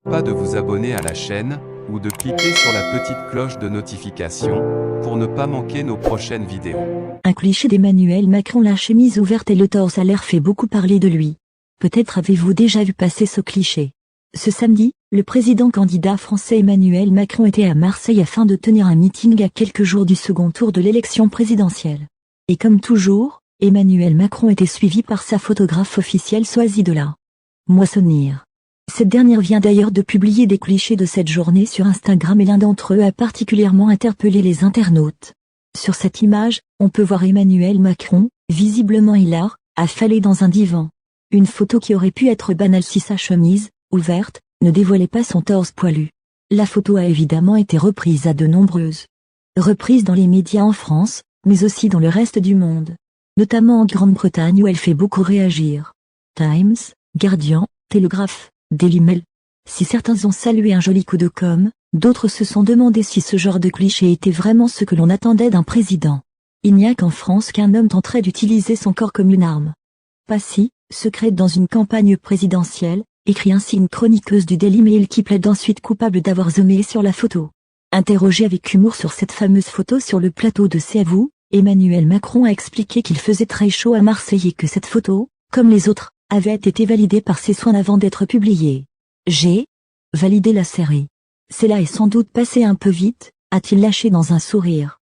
Pas de vous abonner à la chaîne, ou de cliquer sur la petite cloche de notification, pour ne pas manquer nos prochaines vidéos. Un cliché d'Emmanuel Macron, la chemise ouverte et le torse à l'air fait beaucoup parler de lui. Peut-être avez-vous déjà vu passer ce cliché. Ce samedi, le président candidat français Emmanuel Macron était à Marseille afin de tenir un meeting à quelques jours du second tour de l'élection présidentielle. Et comme toujours, Emmanuel Macron était suivi par sa photographe officielle Soisy de la Moissonnière. Cette dernière vient d'ailleurs de publier des clichés de cette journée sur Instagram et l'un d'entre eux a particulièrement interpellé les internautes. Sur cette image, on peut voir Emmanuel Macron, visiblement hilar, affalé dans un divan. Une photo qui aurait pu être banale si sa chemise, ouverte, ne dévoilait pas son torse poilu. La photo a évidemment été reprise à de nombreuses reprises dans les médias en France, mais aussi dans le reste du monde. Notamment en Grande-Bretagne où elle fait beaucoup réagir. Times, Guardian, Telegraph, Daily Mail. Si certains ont salué un joli coup de com', d'autres se sont demandé si ce genre de cliché était vraiment ce que l'on attendait d'un président. Il n'y a qu'en France qu'un homme tenterait d'utiliser son corps comme une arme. Pas si, secrète dans une campagne présidentielle, écrit ainsi une chroniqueuse du Daily Mail qui plaide ensuite coupable d'avoir zoomé sur la photo. Interrogé avec humour sur cette fameuse photo sur le plateau de C'est à vous, Emmanuel Macron a expliqué qu'il faisait très chaud à Marseille et que cette photo, comme les autres, avait été validée par ses soins avant d'être publiée. J'ai validé la série. Cela est sans doute passé un peu vite, a-t-il lâché dans un sourire.